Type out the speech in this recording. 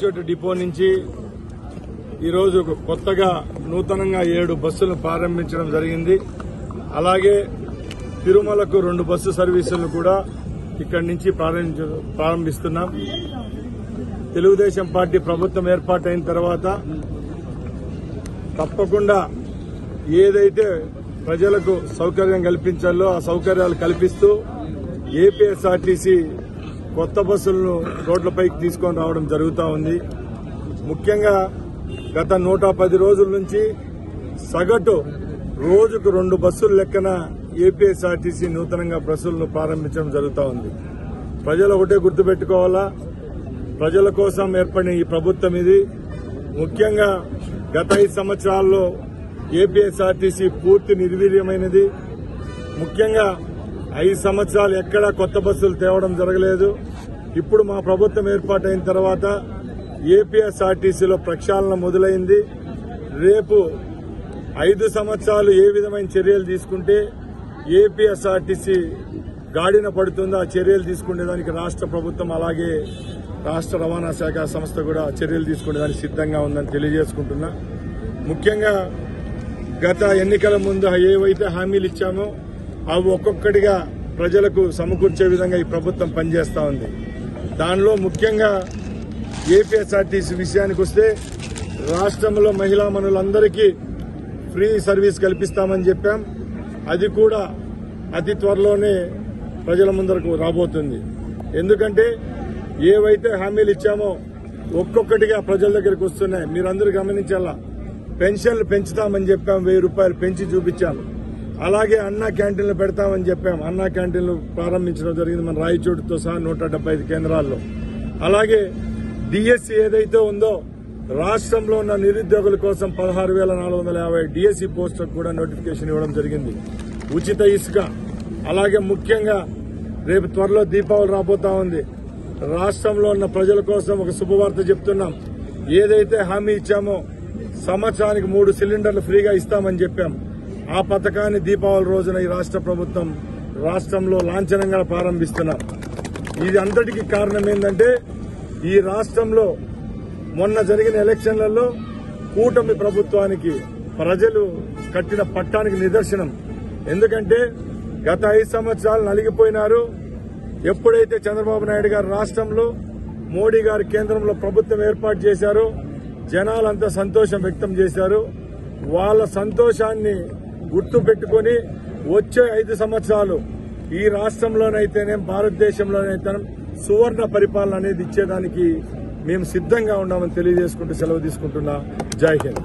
Rayachoti depot నుంచి ఈరోజు కొత్తగా నూతనంగా 7 బస్సులను ప్రారంభించడం జరిగింది. అలాగే తిరుమలకు 2 బస్సు సర్వీసులను కూడా ఇక్కడి నుంచి ప్రారంభిస్తున్నాం. తెలుగుదేశం పార్టీ ప్రభుత్వం ఏర్పాటైన తర్వాత తప్పకుండా ఏదైతే ప్రజలకు సౌకర్యం కల్పించాలో ఆ సౌకర్యాలు కల్పిస్తూ ఏపీఎస్ఆర్టీసీ కొత్త బస్సులను రోడ్లపైకి తీసుకొని రావడం జరుగుతూ ఉంది. ముఖ్యంగా గత 110 రోజుల నుంచి సగటు రోజుకు 2 బస్సులు లెక్కన ఏపీఎస్ఆర్టీసీ నూతనంగా బస్సులను ప్రారంభించడం జరుగుతూ ఉంది. ప్రజలు ఒకటే గుర్తుపెట్టుకోవాలా, ప్రజల కోసం ఏర్పడిన ఈ ప్రభుత్వం ఇది. ముఖ్యంగా గత 5 సంవత్సరాల్లో ఏపీఎస్ఆర్టీసీ పూర్తి నిర్వీర్యమైనది. ముఖ్యంగా 5 సంవత్సరాలు ఎక్కడా కొత్త బస్సులు తేవడం జరగలేదు. ఇప్పుడు మా ప్రభుత్వం ఏర్పాటైన తర్వాత ఏపీఎస్ఆర్టీసీలో ప్రక్షాళన మొదలైంది. రేపు 5 సంవత్సరాలు ఏ విధమైన చర్యలు తీసుకుంటే ఏపీఎస్ఆర్టీసీ గాడిన పడుతుందో ఆ చర్యలు తీసుకునేదానికి రాష్ట్ర ప్రభుత్వం అలాగే రాష్ట్ర రవాణా శాఖ సంస్థ కూడా చర్యలు తీసుకునేదానికి సిద్దంగా ఉందని తెలియజేసుకుంటున్నా. ముఖ్యంగా గత ఎన్నికల ముందు ఏవైతే హామీలు ఇచ్చామో అవి ఒక్కొక్కటిగా ప్రజలకు సమకూర్చే విధంగా ఈ ప్రభుత్వం పనిచేస్తా ఉంది. దానిలో ముఖ్యంగా ఏపీఎస్ఆర్టీసీ విషయానికి వస్తే రాష్ట్రంలో మహిళా మనులందరికీ ఫ్రీ సర్వీస్ కల్పిస్తామని చెప్పాం. అది కూడా అతి త్వరలోనే ప్రజల ముందరకు రాబోతుంది. ఎందుకంటే ఏవైతే హామీలు ఇచ్చామో ఒక్కొక్కటిగా ప్రజల దగ్గరికి వస్తున్నాయి. మీరందరూ గమనించాలా, పెన్షన్లు పెంచుతామని చెప్పాం, 1000 రూపాయలు పెంచి చూపించాం. అలాగే అన్నా క్యాంటీన్లు పెడతామని చెప్పాం, అన్నా క్యాంటీన్లు ప్రారంభించడం జరిగింది మన రాయచోటితో సహా 175 కేంద్రాల్లో. అలాగే డిఎస్సీ ఏదైతే ఉందో రాష్ట్రంలో ఉన్న నిరుద్యోగుల కోసం 16,450 డిఎస్సీ పోస్టులకు కూడా నోటిఫికేషన్ ఇవ్వడం జరిగింది. ఉచిత ఇసుక, అలాగే ముఖ్యంగా రేపు త్వరలో దీపావళి రాబోతా ఉంది. రాష్ట్రంలో ఉన్న ప్రజల కోసం ఒక శుభవార్త చెప్తున్నాం. ఏదైతే హామీ ఇచ్చామో సంవత్సరానికి 3 సిలిండర్లు ఫ్రీగా ఇస్తామని చెప్పాం. ఆ పథకాన్ని దీపావళి రోజున ఈ రాష్ట్ర ప్రభుత్వం రాష్ట్రంలో లాంఛనంగా ప్రారంభిస్తున్నాం. ఇది అంతటికీ కారణం ఏంటంటే ఈ రాష్ట్రంలో మొన్న జరిగిన ఎలక్షన్లలో కూటమి ప్రభుత్వానికి ప్రజలు కట్టిన పట్టానికి నిదర్శనం. ఎందుకంటే గత 5 సంవత్సరాలు నలిగిపోయినారు. ఎప్పుడైతే చంద్రబాబు నాయుడు గారు రాష్ట్రంలో, మోడీ గారు కేంద్రంలో ప్రభుత్వం ఏర్పాటు చేశారో జనాలంతా సంతోషం వ్యక్తం చేశారు. వాళ్ళ సంతోషాన్ని గుర్తు పెట్టుకుని వచ్చే 5 సంవత్సరాలు ఈ రాష్ట్రంలోనైతేనే భారతదేశంలోనైతే సువర్ణ పరిపాలన అనేది ఇచ్చేదానికి మేము సిద్దంగా ఉన్నామని తెలియజేసుకుంటూ సెలవు తీసుకుంటున్నా. జై హింద్.